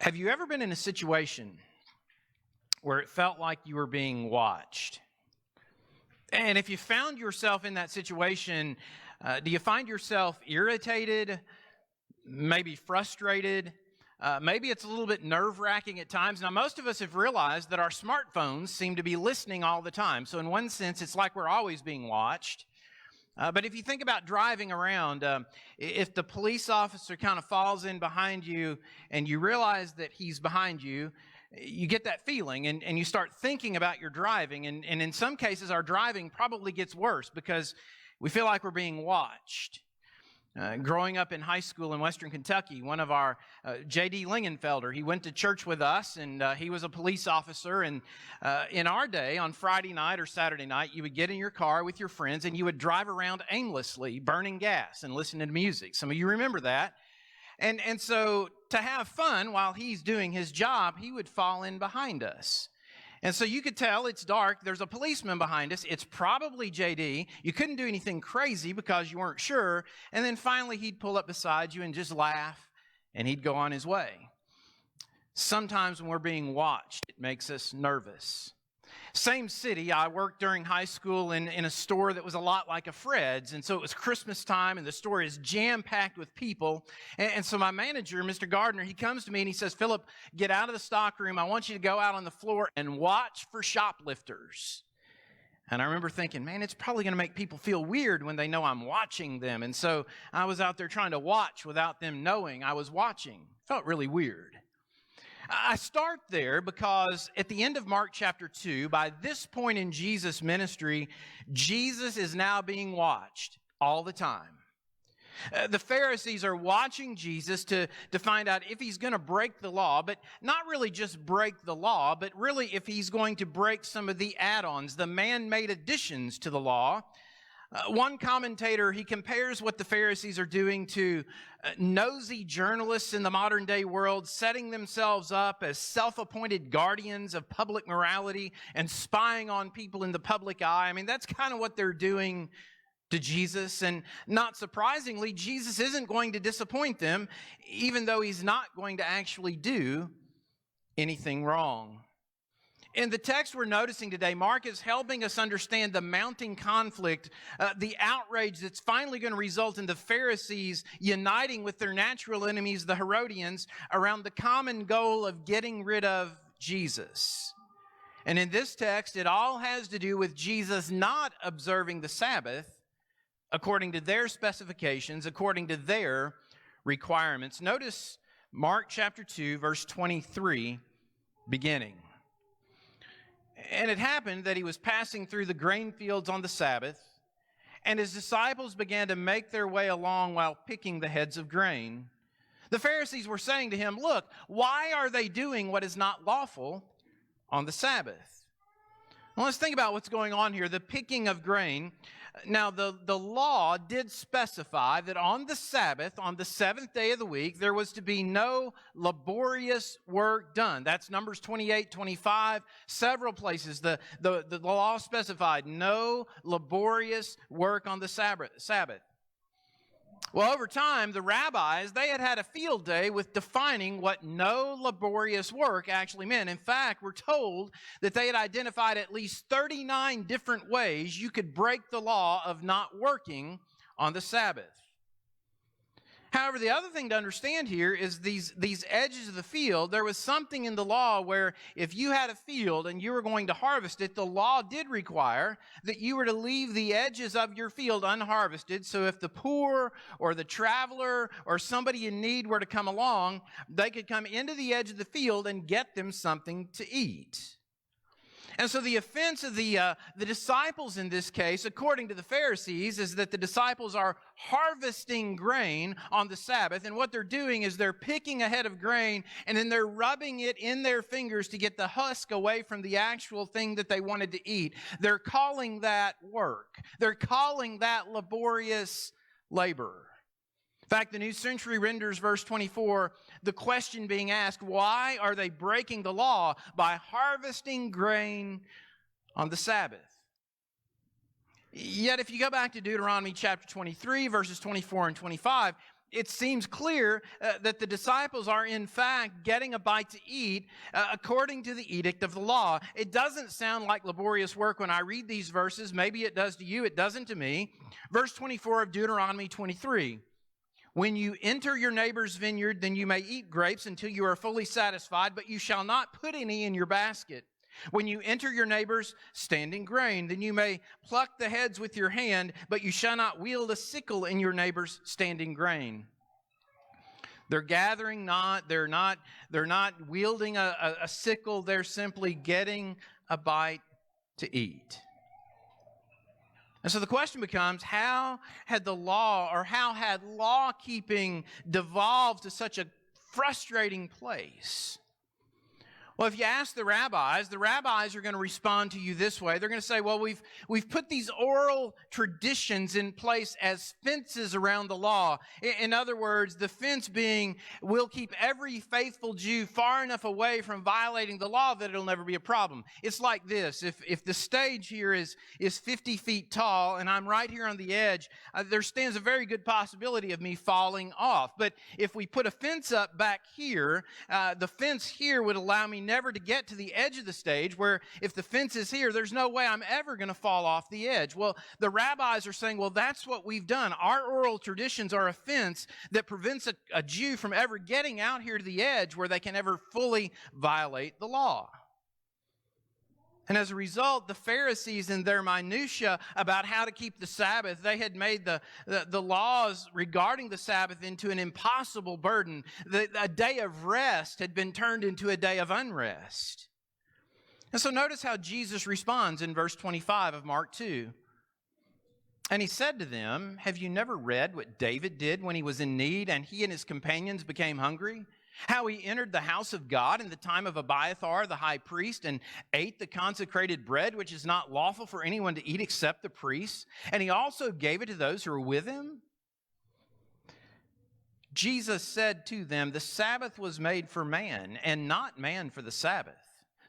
Have you ever been in a situation where it felt like you were being watched? And if you found yourself in that situation, do you find yourself irritated, maybe frustrated? Maybe it's a little bit nerve-wracking at times. Now, most of us have realized that our smartphones seem to be listening all the time. So in one sense, it's like we're always being watched. But if you think about driving around, if the police officer kind of falls in behind you and you realize that he's behind you, you get that feeling and you start thinking about your driving. And in some cases, our driving probably gets worse because we feel like we're being watched. Growing up in high school in Western Kentucky, one of our, J.D. Lingenfelder, he went to church with us, and he was a police officer. And in our day, on Friday night or Saturday night, you would get in your car with your friends, and you would drive around aimlessly, burning gas and listening to music. Some of you remember that. And so to have fun while he's doing his job, he would fall in behind us. And so you could tell it's dark. There's a policeman behind us. It's probably J.D. You couldn't do anything crazy because you weren't sure. And then finally he'd pull up beside you and just laugh, and he'd go on his way. Sometimes when we're being watched, it makes us nervous. Same city, I worked during high school in a store that was a lot like a Fred's. And so it was Christmas time, and the store is jam-packed with people. And so my manager, Mr. Gardner, he comes to me and he says, "Philip, get out of the stock room. I want you to go out on the floor and watch for shoplifters." And I remember thinking, man, it's probably going to make people feel weird when they know I'm watching them. And so I was out there trying to watch without them knowing I was watching. Felt really weird. I start there because at the end of Mark chapter 2, by this point in Jesus' ministry, Jesus is now being watched all the time. The Pharisees are watching Jesus to find out if he's going to break the law, but not really just break the law, but really if he's going to break some of the add-ons, the man-made additions to the law. One commentator, he compares what the Pharisees are doing to nosy journalists in the modern day world, setting themselves up as self-appointed guardians of public morality and spying on people in the public eye. I mean, that's kind of what they're doing to Jesus. And not surprisingly, Jesus isn't going to disappoint them, even though he's not going to actually do anything wrong. In the text we're noticing today, Mark is helping us understand the mounting conflict, the outrage that's finally going to result in the Pharisees uniting with their natural enemies, the Herodians, around the common goal of getting rid of Jesus. And in this text, it all has to do with Jesus not observing the Sabbath according to their specifications, according to their requirements. Notice Mark chapter 2, verse 23, beginning. "And it happened that he was passing through the grain fields on the Sabbath, and his disciples began to make their way along while picking the heads of grain. The Pharisees were saying to him, 'Look, why are they doing what is not lawful on the Sabbath?'" Well, let's think about what's going on here. The picking of grain. Now, the law did specify that on the Sabbath, on the seventh day of the week, there was to be no laborious work done. That's Numbers 28, 25, several places. The law specified no laborious work on the Sabbath. Well, over time, the rabbis, they had a field day with defining what no laborious work actually meant. In fact, we're told that they had identified at least 39 different ways you could break the law of not working on the Sabbath. However, the other thing to understand here is these edges of the field. There was something in the law where if you had a field and you were going to harvest it, the law did require that you were to leave the edges of your field unharvested. So if the poor or the traveler or somebody in need were to come along, they could come into the edge of the field and get them something to eat. And so the offense of the disciples in this case, according to the Pharisees, is that the disciples are harvesting grain on the Sabbath. And what they're doing is they're picking a head of grain and then they're rubbing it in their fingers to get the husk away from the actual thing that they wanted to eat. They're calling that work. They're calling that laborious labor. In fact, the New Century renders verse 24, the question being asked, why are they breaking the law by harvesting grain on the Sabbath? Yet if you go back to Deuteronomy chapter 23, verses 24 and 25, it seems clear that the disciples are in fact getting a bite to eat according to the edict of the law. It doesn't sound like laborious work when I read these verses. Maybe it does to you. It doesn't to me. Verse 24 of Deuteronomy 23. When you enter your neighbor's vineyard, then you may eat grapes until you are fully satisfied, but you shall not put any in your basket. When you enter your neighbor's standing grain, then you may pluck the heads with your hand, but you shall not wield a sickle in your neighbor's standing grain. They're gathering they're not wielding a sickle, they're simply getting a bite to eat. And so the question becomes, how had law keeping devolved to such a frustrating place? Well, if you ask the rabbis are going to respond to you this way. They're going to say, well, we've put these oral traditions in place as fences around the law. In other words, the fence being, we'll keep every faithful Jew far enough away from violating the law that it'll never be a problem. It's like this. If the stage here is 50 feet tall and I'm right here on the edge, there stands a very good possibility of me falling off. But if we put a fence up back here, the fence here would allow me never to get to the edge of the stage, where if the fence is here, there's no way I'm ever going to fall off the edge. Well, the rabbis are saying, well, that's what we've done. Our oral traditions are a fence that prevents a Jew from ever getting out here to the edge where they can ever fully violate the law. And as a result, the Pharisees, in their minutia about how to keep the Sabbath, they had made the laws regarding the Sabbath into an impossible burden. A day of rest had been turned into a day of unrest. And so notice how Jesus responds in verse 25 of Mark 2. And he said to them, have you never read what David did when he was in need and he and his companions became hungry? How he entered the house of God in the time of Abiathar, the high priest, and ate the consecrated bread, which is not lawful for anyone to eat except the priests. And he also gave it to those who were with him. Jesus said to them, the Sabbath was made for man, and not man for the Sabbath.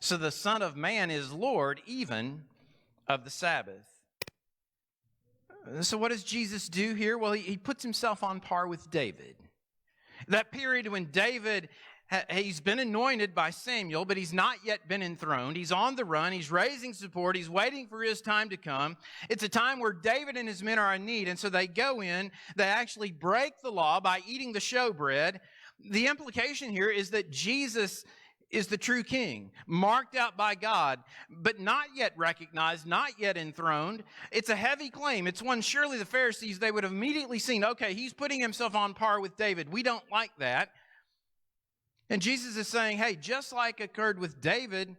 So the Son of Man is Lord even of the Sabbath. So what does Jesus do here? Well, he puts himself on par with David. That period when David, he's been anointed by Samuel, but he's not yet been enthroned. He's on the run. He's raising support. He's waiting for his time to come. It's a time where David and his men are in need. And so they go in. They actually break the law by eating the showbread. The implication here is that Jesus is the true king, marked out by God, but not yet recognized, not yet enthroned. It's a heavy claim. It's one surely the Pharisees, they would have immediately seen, okay, he's putting himself on par with David. We don't like that. And Jesus is saying, hey, just like occurred with David,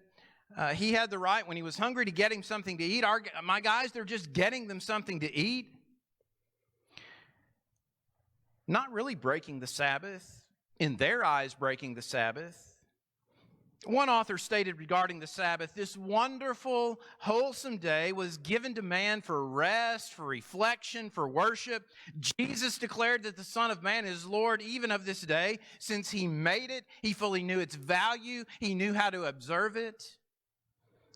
he had the right when he was hungry to get him something to eat. My guys, they're just getting them something to eat. Not really breaking the Sabbath. In their eyes, breaking the Sabbath. One author stated regarding the Sabbath, this wonderful, wholesome day was given to man for rest, for reflection, for worship. Jesus declared that the Son of Man is Lord even of this day. Since he made it, he fully knew its value. He knew how to observe it.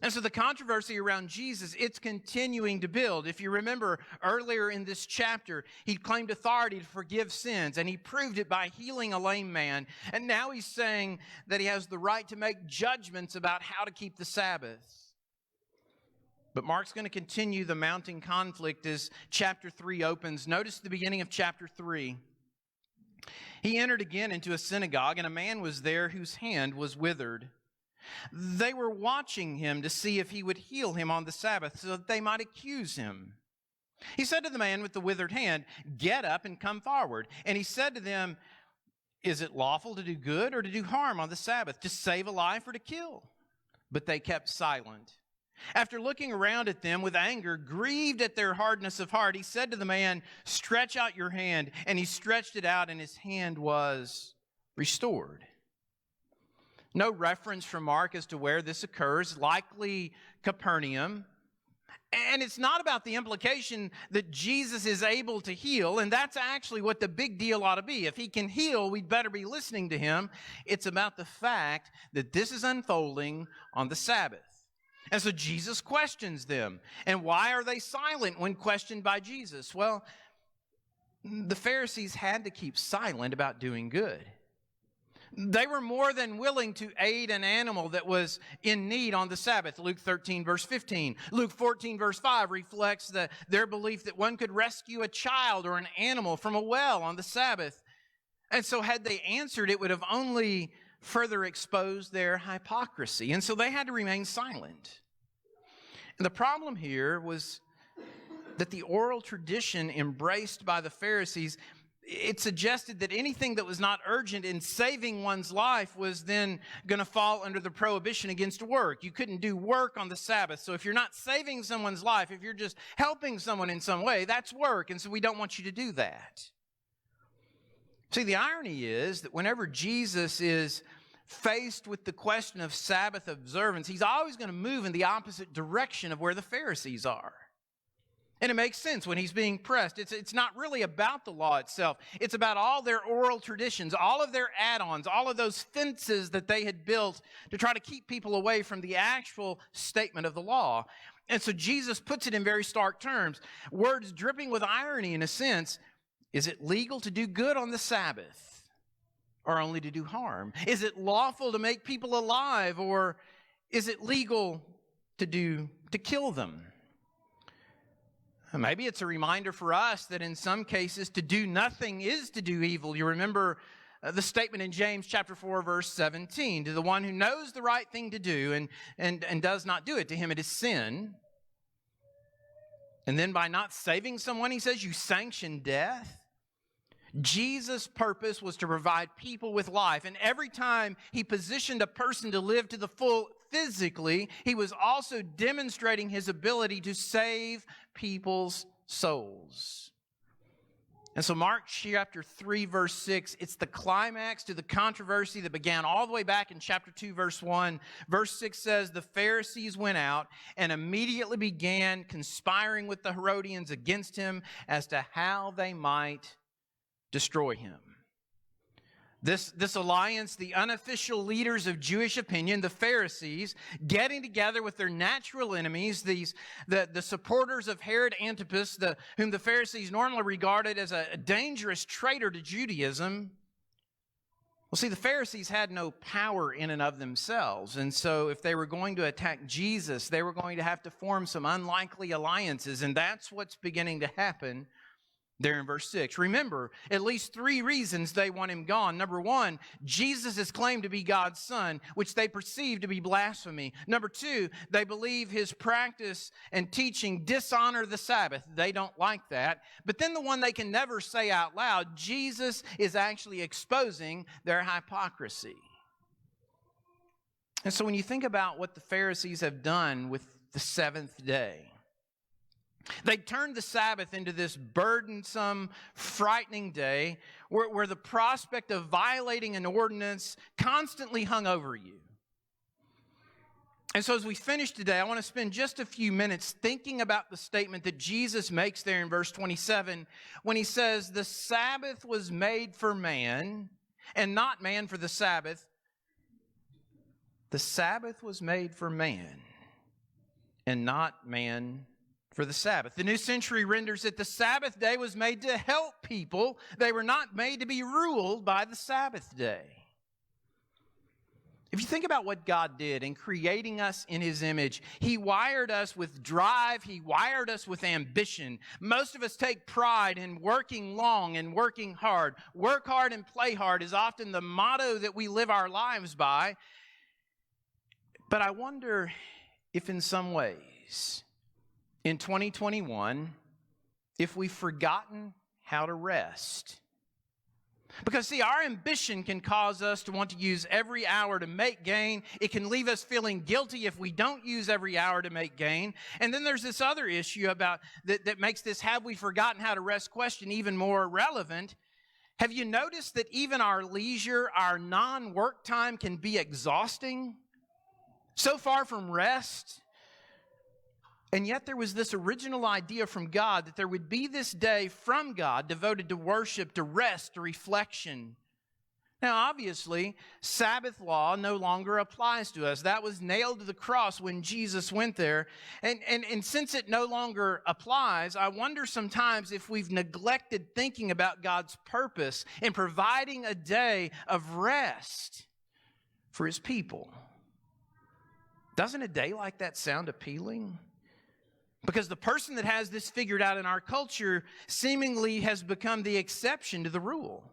And so the controversy around Jesus, it's continuing to build. If you remember earlier in this chapter, he claimed authority to forgive sins, and he proved it by healing a lame man. And now he's saying that he has the right to make judgments about how to keep the Sabbath. But Mark's going to continue the mounting conflict as chapter 3 opens. Notice the beginning of chapter 3. He entered again into a synagogue, and a man was there whose hand was withered. They were watching him to see if he would heal him on the Sabbath so that they might accuse him. He said to the man with the withered hand, get up and come forward. And he said to them, is it lawful to do good or to do harm on the Sabbath, to save a life or to kill? But they kept silent. After looking around at them with anger, grieved at their hardness of heart, he said to the man, stretch out your hand. And he stretched it out, and his hand was restored. No reference from Mark as to where this occurs, likely Capernaum. And it's not about the implication that Jesus is able to heal, and that's actually what the big deal ought to be. If he can heal, we'd better be listening to him. It's about the fact that this is unfolding on the Sabbath. And so Jesus questions them. And why are they silent when questioned by Jesus? Well, the Pharisees had to keep silent about doing good. They were more than willing to aid an animal that was in need on the Sabbath. Luke 13, verse 15. Luke 14, verse 5 reflects their belief that one could rescue a child or an animal from a well on the Sabbath. And so had they answered, it would have only further exposed their hypocrisy. And so they had to remain silent. And the problem here was that the oral tradition embraced by the Pharisees, it suggested that anything that was not urgent in saving one's life was then going to fall under the prohibition against work. You couldn't do work on the Sabbath. So if you're not saving someone's life, if you're just helping someone in some way, that's work. And so we don't want you to do that. See, the irony is that whenever Jesus is faced with the question of Sabbath observance, he's always going to move in the opposite direction of where the Pharisees are. And it makes sense when he's being pressed. It's not really about the law itself. It's about all their oral traditions, all of their add-ons, all of those fences that they had built to try to keep people away from the actual statement of the law. And so Jesus puts it in very stark terms, words dripping with irony in a sense. Is it legal to do good on the Sabbath or only to do harm? Is it lawful to make people alive or is it legal to kill them? Maybe it's a reminder for us that in some cases to do nothing is to do evil. You remember the statement in James chapter 4, verse 17. To the one who knows the right thing to do and does not do it, to him it is sin. And then by not saving someone, he says, you sanction death. Jesus' purpose was to provide people with life. And every time he positioned a person to live to the full physically, he was also demonstrating his ability to save people's souls. And so Mark chapter 3, verse 6, it's the climax to the controversy that began all the way back in chapter 2, verse 1. Verse 6 says, the Pharisees went out and immediately began conspiring with the Herodians against him as to how they might destroy him. This alliance, the unofficial leaders of Jewish opinion, the Pharisees, getting together with their natural enemies, the supporters of Herod Antipas, whom the Pharisees normally regarded as a dangerous traitor to Judaism. Well, see, the Pharisees had no power in and of themselves, and so if they were going to attack Jesus, they were going to have to form some unlikely alliances, and that's what's beginning to happen there in verse 6. Remember, at least 3 reasons they want him gone. Number 1, Jesus is claimed to be God's son, which they perceive to be blasphemy. Number 2, they believe his practice and teaching dishonor the Sabbath. They don't like that. But then the one they can never say out loud, Jesus is actually exposing their hypocrisy. And so when you think about what the Pharisees have done with the seventh day, they turned the Sabbath into this burdensome, frightening day where the prospect of violating an ordinance constantly hung over you. And so as we finish today, I want to spend just a few minutes thinking about the statement that Jesus makes there in verse 27 when he says, the Sabbath was made for man and not man for the Sabbath. The Sabbath was made for man and not man for the Sabbath. The New Century renders it, the Sabbath day was made to help people. They were not made to be ruled by the Sabbath day. If you think about what God did in creating us in his image, he wired us with drive. He wired us with ambition. Most of us take pride in working long and working hard. Work hard and play hard is often the motto that we live our lives by. But I wonder if in some ways, in 2021, if we've forgotten how to rest. Because, see, our ambition can cause us to want to use every hour to make gain. It can leave us feeling guilty if we don't use every hour to make gain. And then there's this other issue about that makes this have we forgotten how to rest question even more relevant. Have you noticed that even our leisure, our non-work time can be exhausting? So far from rest. And yet there was this original idea from God that there would be this day from God devoted to worship, to rest, to reflection, Now, obviously, Sabbath law no longer applies to us. That was nailed to the cross when Jesus went there. And since it no longer applies, I wonder sometimes if we've neglected thinking about God's purpose in providing a day of rest for His people. Doesn't a day like that sound appealing? Because the person that has this figured out in our culture seemingly has become the exception to the rule.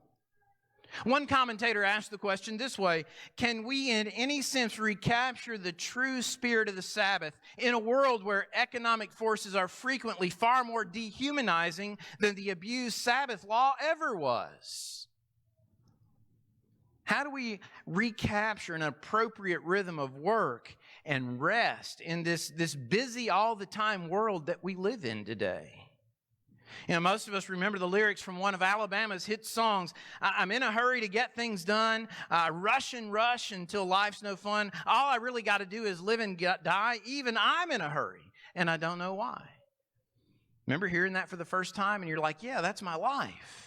One commentator asked the question this way: can we in any sense recapture the true spirit of the Sabbath in a world where economic forces are frequently far more dehumanizing than the abused Sabbath law ever was? How do we recapture an appropriate rhythm of work and rest in this busy all the time world that we live in today? You know, most of us remember the lyrics from one of Alabama's hit songs. I'm in a hurry to get things done. Rush and rush until life's no fun. All I really got to do is live and die. Even I'm in a hurry, and I don't know why. Remember hearing that for the first time, and you're like, yeah, that's my life.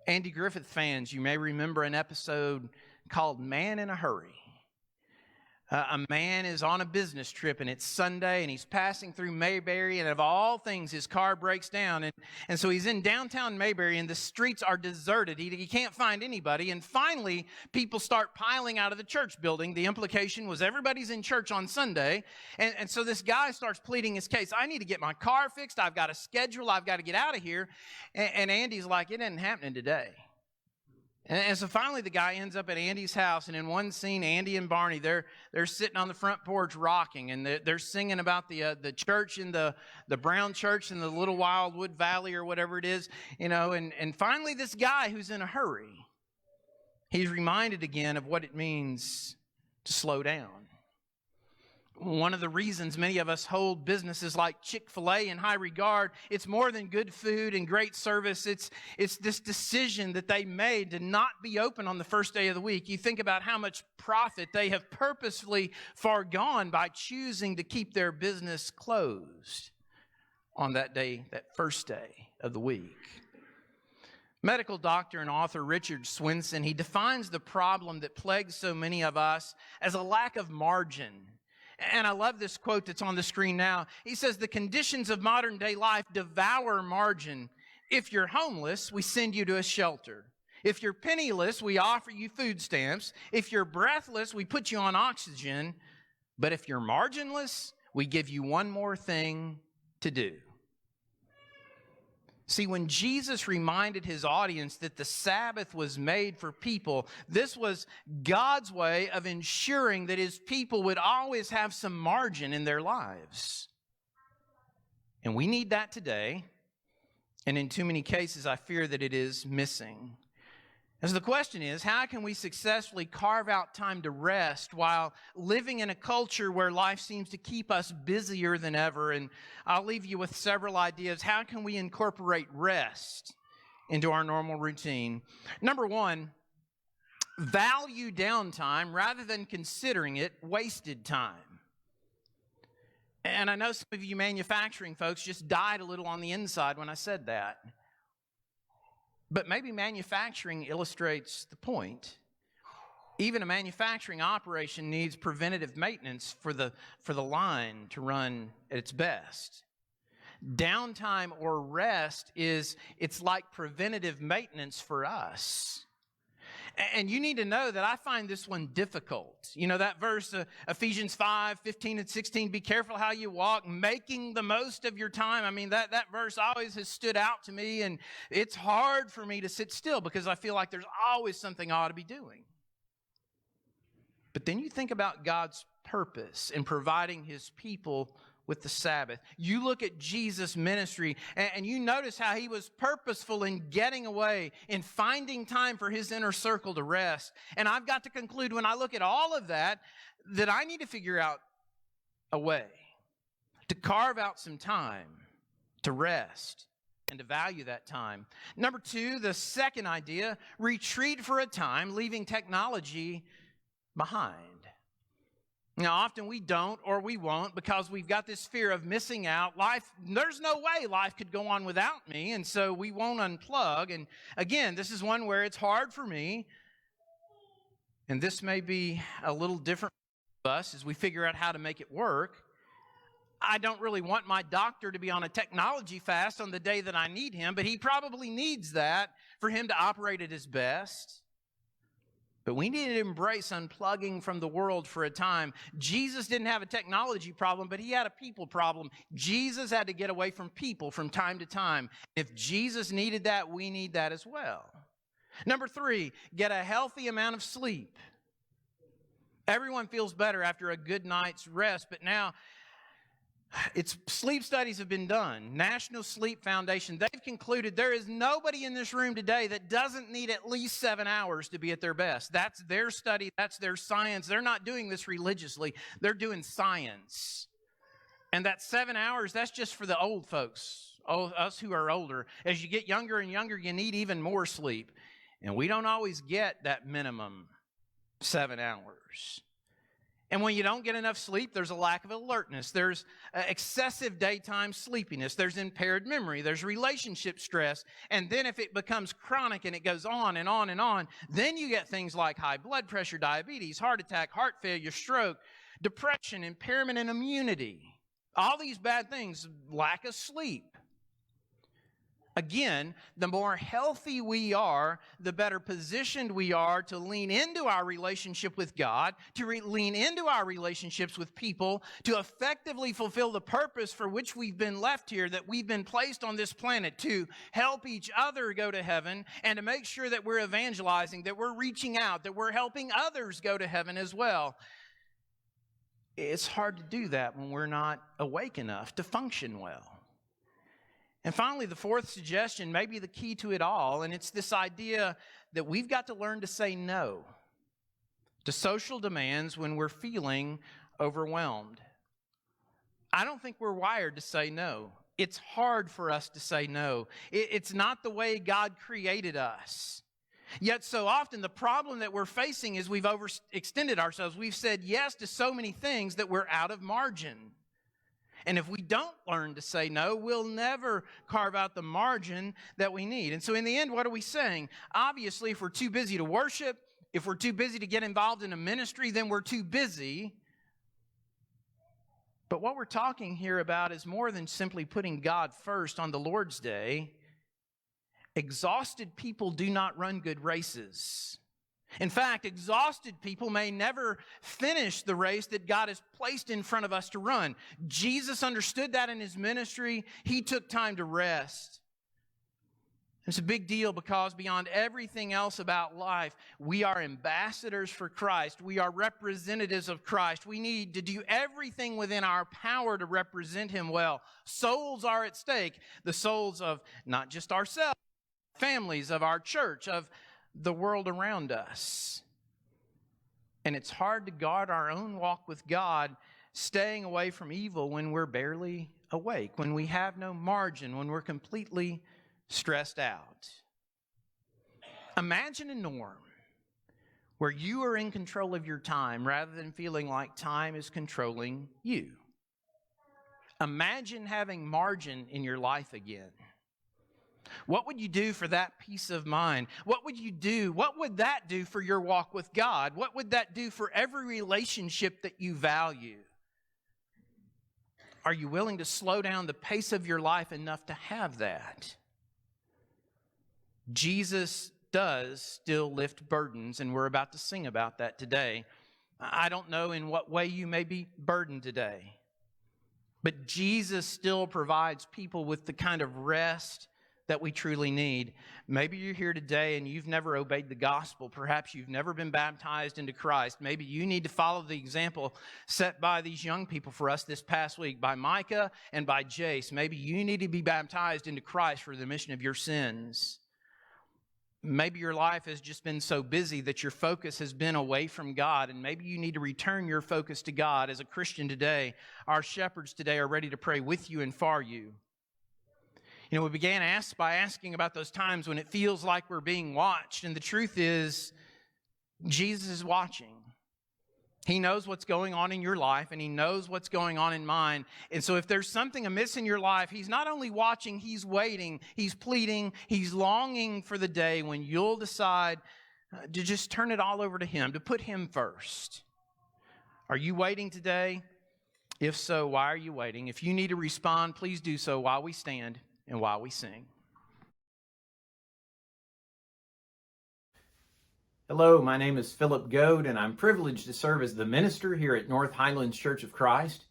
Andy Griffith fans, you may remember an episode called Man in a Hurry. A man is on a business trip, and it's Sunday, and he's passing through Mayberry, and of all things, his car breaks down. And so he's in downtown Mayberry, and the streets are deserted. He can't find anybody. And finally, people start piling out of the church building. The implication was everybody's in church on Sunday. And so this guy starts pleading his case. I need to get my car fixed. I've got a schedule. I've got to get out of here. And Andy's like, it isn't happening today. And so finally the guy ends up at Andy's house, and in one scene, Andy and Barney, they're sitting on the front porch rocking, and they're singing about the church in the brown church in the little Wildwood Valley or whatever it is, you know, and finally this guy who's in a hurry, he's reminded again of what it means to slow down. One of the reasons many of us hold businesses like Chick-fil-A in high regard, it's more than good food and great service. It's this decision that they made to not be open on the first day of the week. You think about how much profit they have purposefully foregone by choosing to keep their business closed on that day, that first day of the week. Medical doctor and author Richard Swinson, he defines the problem that plagues so many of us as a lack of margin. And I love this quote that's on the screen now. He says, the conditions of modern day life devour margin. If you're homeless, we send you to a shelter. If you're penniless, we offer you food stamps. If you're breathless, we put you on oxygen. But if you're marginless, we give you one more thing to do. See, when Jesus reminded his audience that the Sabbath was made for people, this was God's way of ensuring that his people would always have some margin in their lives. And we need that today. And in too many cases, I fear that it is missing. And so the question is, how can we successfully carve out time to rest while living in a culture where life seems to keep us busier than ever? And I'll leave you with several ideas. How can we incorporate rest into our normal routine? Number one, value downtime rather than considering it wasted time. And I know some of you manufacturing folks just died a little on the inside when I said that. But maybe manufacturing illustrates the point. Even a manufacturing operation needs preventative maintenance for the line to run at its best. Downtime or rest it's like preventative maintenance for us. And you need to know that I find this one difficult. You know, that verse, Ephesians 5:15 and 16, be careful how you walk, making the most of your time. I mean, that verse always has stood out to me, and it's hard for me to sit still because I feel like there's always something I ought to be doing. But then you think about God's purpose in providing his people with the Sabbath. You look at Jesus' ministry and you notice how he was purposeful in getting away, in finding time for his inner circle to rest. And I've got to conclude when I look at all of that I need to figure out a way to carve out some time to rest and to value that time. Number two, the second idea, retreat for a time, leaving technology behind. Now, often we don't or we won't because we've got this fear of missing out. There's no way life could go on without me, and so we won't unplug. And again, this is one where it's hard for me, and this may be a little different for us as we figure out how to make it work. I don't really want my doctor to be on a technology fast on the day that I need him, but he probably needs that for him to operate at his best. But we need to embrace unplugging from the world for a time. Jesus didn't have a technology problem, but he had a people problem. Jesus had to get away from people from time to time. If Jesus needed that, we need that as well. Number 3, get a healthy amount of sleep. Everyone feels better after a good night's rest, but now sleep studies have been done. National Sleep Foundation, they've concluded there is nobody in this room today that doesn't need at least 7 hours to be at their best. That's their study. That's their science. They're not doing this religiously. They're doing science. And that 7 hours, that's just for the old folks, us who are older. As you get younger and younger, you need even more sleep. And we don't always get that minimum 7 hours. And when you don't get enough sleep, there's a lack of alertness. There's excessive daytime sleepiness. There's impaired memory. There's relationship stress. And then if it becomes chronic and it goes on and on and on, then you get things like high blood pressure, diabetes, heart attack, heart failure, stroke, depression, impairment in immunity. All these bad things, lack of sleep. Again, the more healthy we are, the better positioned we are to lean into our relationship with God, to lean into our relationships with people, to effectively fulfill the purpose for which we've been left here, that we've been placed on this planet to help each other go to heaven and to make sure that we're evangelizing, that we're reaching out, that we're helping others go to heaven as well. It's hard to do that when we're not awake enough to function well. And finally, the 4th suggestion may be the key to it all, and it's this idea that we've got to learn to say no to social demands when we're feeling overwhelmed. I don't think we're wired to say no. It's hard for us to say no. It's not the way God created us. Yet so often the problem that we're facing is we've overextended ourselves. We've said yes to so many things that we're out of margin. And if we don't learn to say no, we'll never carve out the margin that we need. And so in the end, what are we saying? Obviously, if we're too busy to worship, if we're too busy to get involved in a ministry, then we're too busy. But what we're talking here about is more than simply putting God first on the Lord's Day. Exhausted people do not run good races. In fact, exhausted people may never finish the race that God has placed in front of us to run. Jesus understood that in his ministry. He took time to rest. It's a big deal because beyond everything else about life, we are ambassadors for Christ. We are representatives of Christ. We need to do everything within our power to represent him well. Souls are at stake. The souls of not just ourselves, families, of our church, of the world around us. And it's hard to guard our own walk with God, staying away from evil when we're barely awake, when we have no margin, when we're completely stressed out. Imagine a norm where you are in control of your time rather than feeling like time is controlling you. Imagine having margin in your life again. What would you do for that peace of mind? What would you do? What would that do for your walk with God? What would that do for every relationship that you value? Are you willing to slow down the pace of your life enough to have that? Jesus does still lift burdens, and we're about to sing about that today. I don't know in what way you may be burdened today, but Jesus still provides people with the kind of rest that we truly need. Maybe you're here today and you've never obeyed the gospel. Perhaps you've never been baptized into Christ. Maybe you need to follow the example set by these young people for us this past week, by Micah and by Jace. Maybe you need to be baptized into Christ for the remission of your sins. Maybe your life has just been so busy that your focus has been away from God, and maybe you need to return your focus to God. As a Christian today, our shepherds today are ready to pray with you and for you. You know, we began by asking about those times when it feels like we're being watched. And the truth is, Jesus is watching. He knows what's going on in your life, and He knows what's going on in mine. And so if there's something amiss in your life, He's not only watching, He's waiting, He's pleading, He's longing for the day when you'll decide to just turn it all over to Him, to put Him first. Are you waiting today? If so, why are you waiting? If you need to respond, please do so while we stand and while we sing. Hello, my name is Philip Goad, and I'm privileged to serve as the minister here at North Highlands Church of Christ.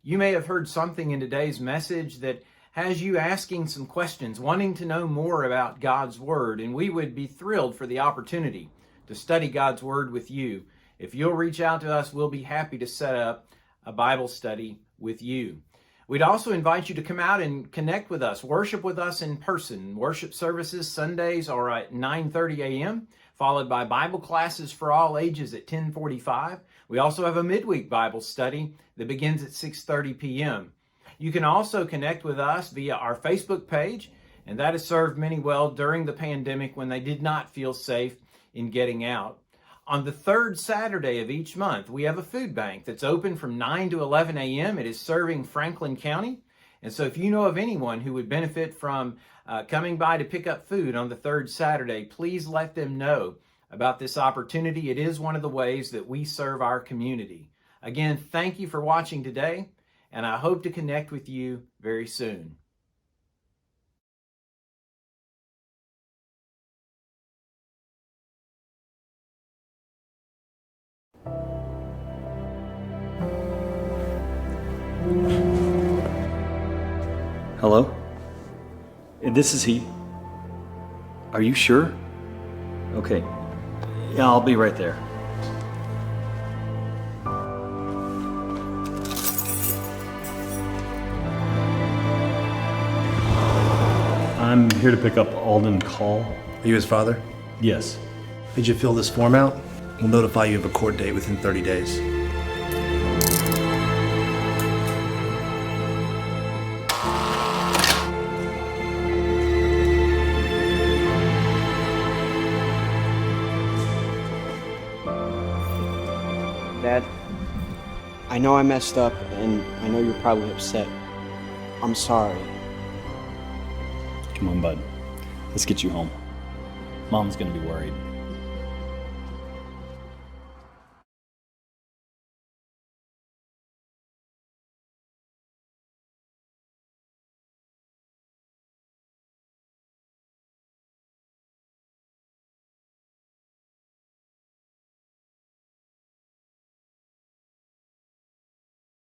You may have heard something in today's message that has you asking some questions, wanting to know more about God's Word, and we would be thrilled for the opportunity to study God's Word with you. If you'll reach out to us, we'll be happy to set up a Bible study with you. We'd also invite you to come out and connect with us, worship with us in person. Worship services Sundays are at 9:30 a.m., followed by Bible classes for all ages at 10:45. We also have a midweek Bible study that begins at 6:30 p.m. You can also connect with us via our Facebook page, and that has served many well during the pandemic when they did not feel safe in getting out. On the third Saturday of each month, we have a food bank that's open from 9 to 11 a.m. It is serving Franklin County. And so if you know of anyone who would benefit from coming by to pick up food on the third Saturday, please let them know about this opportunity. It is one of the ways that we serve our community. Again, thank you for watching today, and I hope to connect with you very soon. Hello? This is he. Are you sure? Okay. Yeah, I'll be right there. I'm here to pick up Alden Call. Are you his father? Yes. Did you fill this form out? We'll notify you of a court date within 30 days. Dad, I know I messed up, and I know you're probably upset. I'm sorry. Come on, bud. Let's get you home. Mom's gonna be worried.